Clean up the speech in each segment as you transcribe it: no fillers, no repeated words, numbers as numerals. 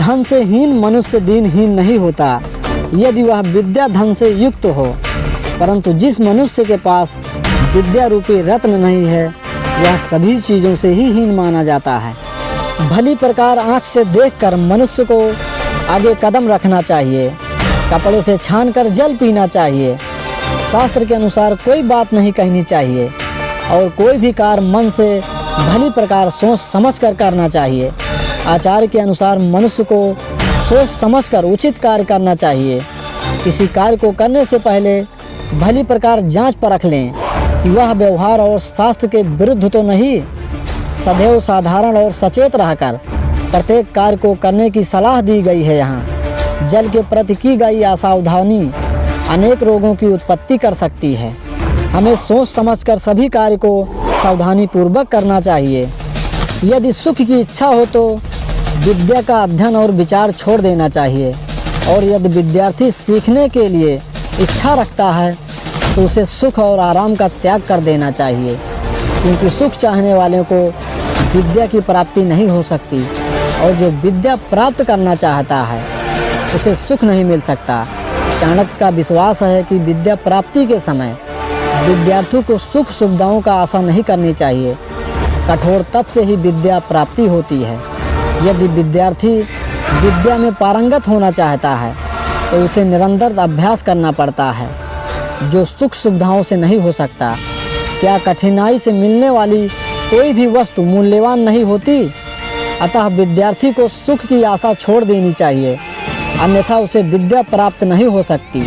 धन से हीन मनुष्य दीनहीन नहीं होता यदि वह विद्या धन से युक्त हो, परंतु जिस मनुष्य के पास विद्या रूपी रत्न नहीं है वह सभी चीज़ों से ही हीन माना जाता है। भली प्रकार आँख से देखकर मनुष्य को आगे कदम रखना चाहिए, कपड़े से छानकर जल पीना चाहिए, शास्त्र के अनुसार कोई बात नहीं कहनी चाहिए और कोई भी कार्य मन से भली प्रकार सोच समझ कर करना चाहिए। आचार्य के अनुसार मनुष्य को सोच समझकर उचित कार्य करना चाहिए। किसी कार्य को करने से पहले भली प्रकार जांच परख लें कि वह व्यवहार और शास्त्र के विरुद्ध तो नहीं। सदैव साधारण और सचेत रहकर प्रत्येक कार्य को करने की सलाह दी गई है। यहाँ जल के प्रति की गई असावधानी अनेक रोगों की उत्पत्ति कर सकती है। हमें सोच समझकर सभी कार्य को सावधानी पूर्वक करना चाहिए। यदि सुख की इच्छा हो तो विद्या का अध्ययन और विचार छोड़ देना चाहिए, और यदि विद्यार्थी सीखने के लिए इच्छा रखता है तो उसे सुख और आराम का त्याग कर देना चाहिए, क्योंकि सुख चाहने वाले को विद्या की प्राप्ति नहीं हो सकती और जो विद्या प्राप्त करना चाहता है उसे सुख नहीं मिल सकता। चाणक्य का विश्वास है कि विद्या प्राप्ति के समय विद्यार्थी को सुख सुविधाओं का आशा नहीं करनी चाहिए। कठोर तप से ही विद्या प्राप्ति होती है। यदि विद्यार्थी विद्या में पारंगत होना चाहता है तो उसे निरंतर अभ्यास करना पड़ता है, जो सुख सुविधाओं से नहीं हो सकता। क्या कठिनाई से मिलने वाली कोई भी वस्तु मूल्यवान नहीं होती? अतः विद्यार्थी को सुख की आशा छोड़ देनी चाहिए, अन्यथा उसे विद्या प्राप्त नहीं हो सकती।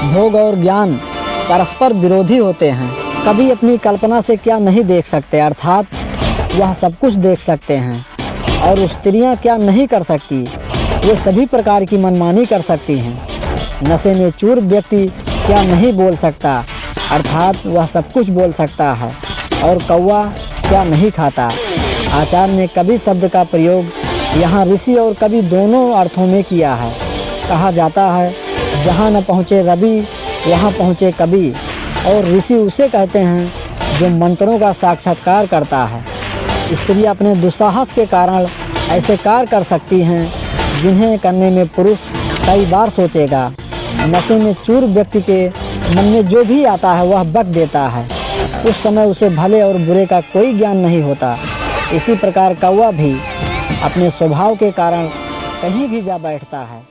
भोग और ज्ञान परस्पर विरोधी होते हैं। कभी अपनी कल्पना से क्या नहीं देख सकते, अर्थात वह सब कुछ देख सकते हैं। और स्त्रियां क्या नहीं कर सकती, वे सभी प्रकार की मनमानी कर सकती हैं। नशे में चूर व्यक्ति क्या नहीं बोल सकता, अर्थात वह सब कुछ बोल सकता है। और कौवा क्या नहीं खाता। आचार्य ने कवि शब्द का प्रयोग यहाँ ऋषि और कवि दोनों अर्थों में किया है। कहा जाता है जहाँ न पहुँचे रवि वहाँ पहुँचे कवि, और ऋषि उसे कहते हैं जो मंत्रों का साक्षात्कार करता है। स्त्री अपने दुस्साहस के कारण ऐसे कार्य कर सकती हैं जिन्हें करने में पुरुष कई बार सोचेगा। नशे में चूर व्यक्ति के मन में जो भी आता है वह बक देता है। उस समय उसे भले और बुरे का कोई ज्ञान नहीं होता। इसी प्रकार कौवा भी अपने स्वभाव के कारण कहीं भी जा बैठता है।